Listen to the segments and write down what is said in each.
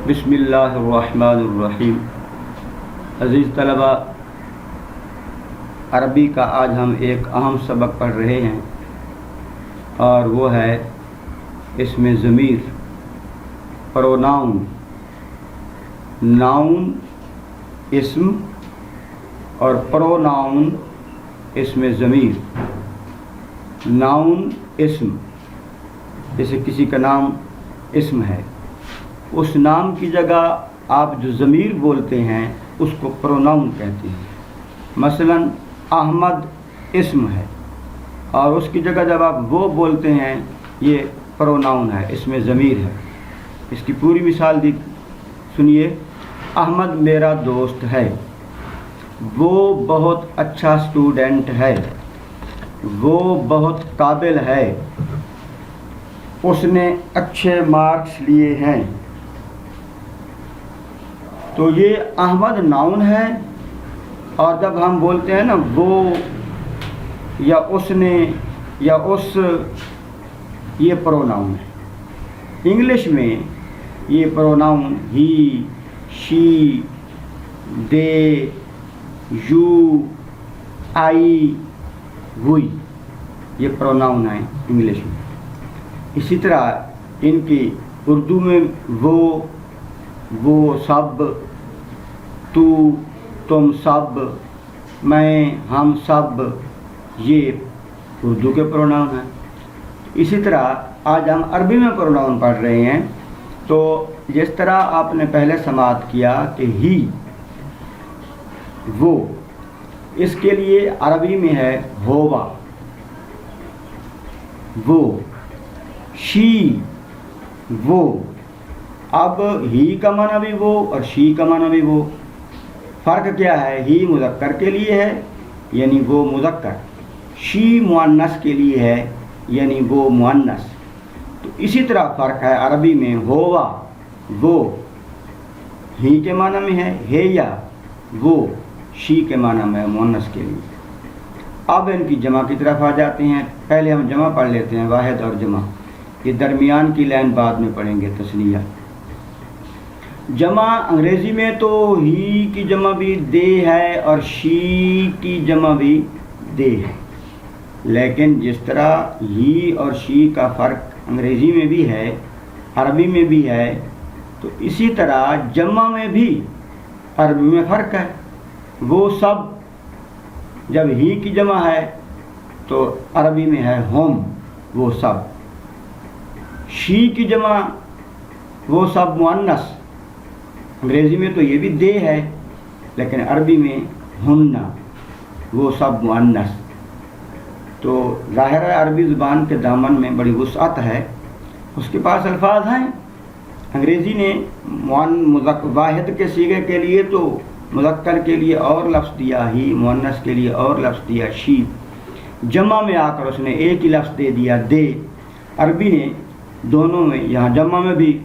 بسم اللہ الرحمن الرحیم۔ عزیز طلبہ، عربی کا آج ہم ایک اہم سبق پڑھ رہے ہیں اور وہ ہے اسم ضمیر، پروناؤن۔ ناؤن اسم اور پروناؤن اسم ضمیر۔ ناؤن اسم، جیسے کسی کا نام اسم ہے، اس نام کی جگہ آپ جو ضمیر بولتے ہیں اس کو پروناؤن کہتے ہیں۔ مثلا احمد اسم ہے اور اس کی جگہ جب آپ وہ بولتے ہیں یہ پروناؤن ہے، اسم ضمیر ہے۔ اس کی پوری مثال سنیے۔ احمد میرا دوست ہے، وہ بہت اچھا اسٹوڈنٹ ہے، وہ بہت قابل ہے، اس نے اچھے مارکس لیے ہیں۔ تو یہ احمد ناؤن ہے، اور جب ہم بولتے ہیں نا وہ یا اس نے یا اس، یہ پروناؤن ہے۔ انگلش میں یہ pronoun he, she, they, you, آئی، وی، یہ پروناؤن ہیں انگلش میں۔ اسی طرح ان کی اردو میں وہ سب، تو، تم سب، میں، ہم سب، یہ اردو کے پروناؤن ہیں۔ اسی طرح آج ہم عربی میں پروناؤن پڑھ رہے ہیں، تو جس طرح آپ نے پہلے سماعت کیا کہ ہی، وہ، اس کے لیے عربی میں ہے ہوا، وہ، شی، وہ۔ اب ہی کا معنی بھی وہ اور شی کا معنی بھی وہ۔ فرق کیا ہے؟ ہی مذکر کے لیے ہے یعنی وہ مذکر، شی مؤنث کے لیے ہے یعنی وہ مؤنث۔ تو اسی طرح فرق ہے عربی میں ہوا، وہ ہی کے معنی میں ہے یا وہ شی کے معنی میں ہے مؤنث کے لیے۔ اب ان کی جمع کی طرف آ جاتے ہیں۔ پہلے ہم جمع پڑھ لیتے ہیں، واحد اور جمع۔ یہ درمیان کی لائن بعد میں پڑھیں گے، تسنیہ۔ جمع انگریزی میں تو ہی کی جمع بھی دے ہے اور شی کی جمع بھی دے ہے، لیکن جس طرح ہی اور شی کا فرق انگریزی میں بھی ہے، عربی میں بھی ہے، تو اسی طرح جمع میں بھی عربی میں فرق ہے۔ وہ سب جب ہی کی جمع ہے تو عربی میں ہے ہم، وہ سب۔ شی کی جمع وہ سب مؤنث، انگریزی میں تو یہ بھی دے ہے لیکن عربی میں ہن، وہ سب مؤنث۔ تو ظاہر ہے عربی زبان کے دامن میں بڑی وسعت ہے، اس کے پاس الفاظ ہیں۔ انگریزی نے واحد کے صیغے کے لیے تو مذکر کے لیے اور لفظ دیا ہی، مؤنث کے لیے اور لفظ دیا شی، جمع میں آ کر اس نے ایک ہی لفظ دے دیا دے۔ عربی نے دونوں میں، یہاں جمع میں بھی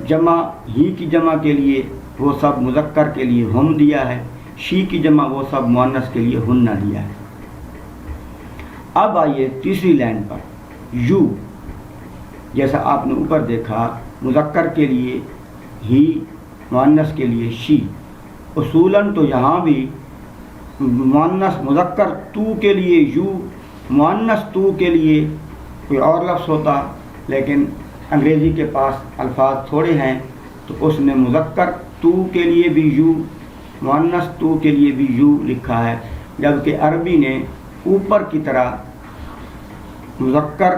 جمع ہی کی جمع کے لیے وہ سب مذکر کے لیے ہم دیا ہے، شی کی جمع وہ سب مؤنث کے لیے ہن دیا ہے۔ اب آئیے تیسری لائن پر، یو، جیسا آپ نے اوپر دیکھا، مذکر کے لیے ہی، مؤنث کے لیے شی۔ اصولاً تو یہاں بھی مؤنث مذکر تو کے لیے یو، مؤنث تو کے لیے کوئی اور لفظ ہوتا، لیکن انگریزی کے پاس الفاظ تھوڑے ہیں تو اس نے مذکر تو کے لیے بھی یو، مؤنث تو کے لیے بھی یو لکھا ہے، جبکہ عربی نے اوپر کی طرح مذکر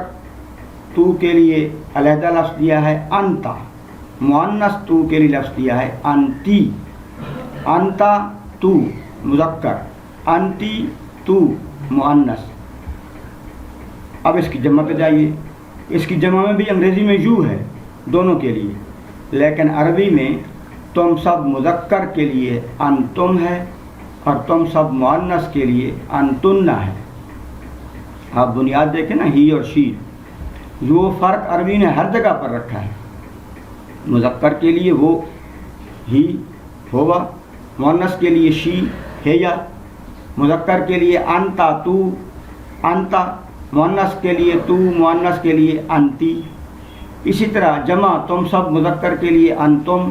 تو کے لیے علیحدہ لفظ دیا ہے انتا، مؤنث تو کے لیے لفظ دیا ہے انتی۔ انتا تو مذکر، انتی تو مؤنث۔ اب اس کی جمع پہ جائیے۔ اس کی جمع میں بھی انگریزی میں یو ہے دونوں کے لیے، لیکن عربی میں تم سب مذکر کے لیے انتم ہے اور تم سب مؤنث کے لیے انتن ہے۔ آپ بنیاد دیکھیں نا، ہی اور شی، وہ فرق عربی نے ہر جگہ پر رکھا ہے۔ مذکر کے لیے وہ ہی ہوا، مؤنث کے لیے شی ہے یا، مذکر کے لیے انتا تو، انتا، مؤنث کے لیے تو، مؤنث کے لیے انتی۔ اسی طرح جمع تم سب مذکر کے لیے انتم،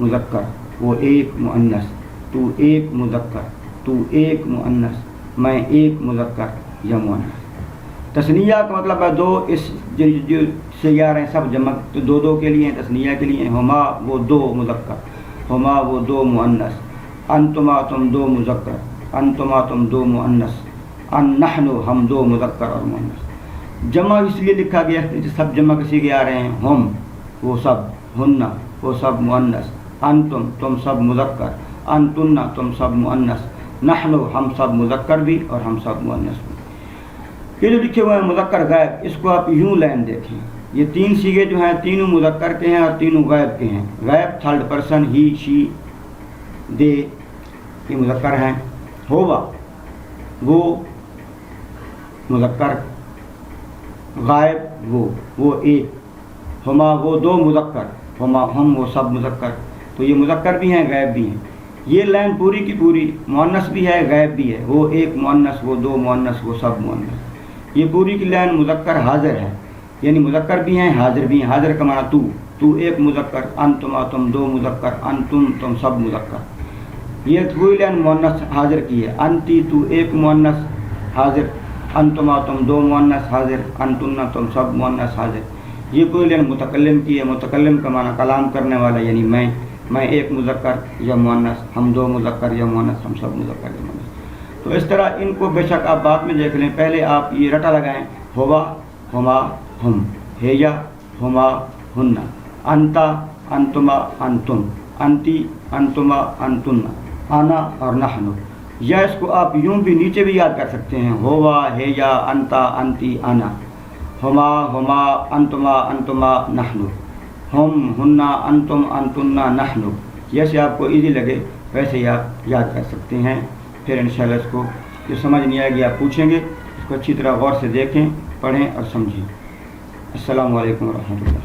مذکر، وہ ایک مؤنث، تو ایک مذکر، تو ایک مؤنث، میں ایک مذکر یا مؤنث. تثنیہ کا مطلب ہے دو. اس جو صیغے آ رہے ہیں سب جمع، تو دو دو کے لیے ہیں، تثنیہ کے لیے ہیں. ہما وہ دو مذکر، ہما وہ دو مؤنث، انتما تم دو مذکر، انتما تم دو مؤنث، ان نحن ہم دو مذکر اور مؤنث. جمع اس لیے لکھا گیا ہے سب جمع کے صیغے آ رہے ہیں. ہم وہ سب، ہن وہ سب مؤنث، انتم تم سب مذکر، انتن تم سب مؤنث، نحن ہم سب مذکر بھی اور ہم سب مؤنث بھی. یہ جو لکھے ہوئے ہیں مذکر غائب، اس کو آپ یوں لائن دیکھیں. یہ تین صیغے جو ہیں تینوں مذکر کے ہیں اور تینوں غائب کے ہیں. غائب تھرڈ پرسن، ہی شی دے یہ مذکر ہیں. ہووا وہ مذکر، غائب وہ ایک، ہما وہ دو مذکر، ہما ہم وہ سب مذکر. تو یہ مذکر بھی ہیں غائب بھی ہیں. یہ لائن پوری کی پوری مؤنث بھی ہے غائب بھی ہے. وہ ایک مؤنث، وہ دو مؤنث، وہ سب مؤنث. یہ پوری کی لائن مذکر حاضر ہے، یعنی مذکر بھی ہیں حاضر بھی ہیں. حاضر کا معنی تو ایک مذکر، انتما تم دو مذکر، انتم تم سب مذکر. یہ پوری لائن مؤنث حاضر کی ہے. انتی تو ایک مؤنث حاضر، انتما تم دو مؤنث حاضر، انتن تم سب مؤنث حاضر. یہ پوری لائن متکلم کی ہے. متکلم کا معنی کلام کرنے والا، یعنی میں ایک مذکر یا مؤنث، ہم دو مذکر یا مؤنث، ہم سب مذکر یا مؤنث. تو اس طرح ان کو بے شک آپ بعد میں دیکھ لیں. پہلے آپ یہ رٹا لگائیں. ہوا ہما ہم، ہیا ہما ہن، انتا انتما انتم، انتی انتما انتن، انا اور نحن. یا اس کو آپ یوں بھی نیچے بھی یاد کر سکتے ہیں. ہوا ہیا انتا انتی انا، ہما ہما انتما انتما نحن، ہم ہننا انتم انتنا نحن. جیسے آپ کو ایزی لگے ویسے ہی آپ یاد کر سکتے ہیں. پھر انشاءاللہ اس کو جو سمجھ نہیں آئے گی آپ پوچھیں گے. اس کو اچھی طرح غور سے دیکھیں، پڑھیں اور سمجھیں. السلام علیکم ورحمۃ اللہ.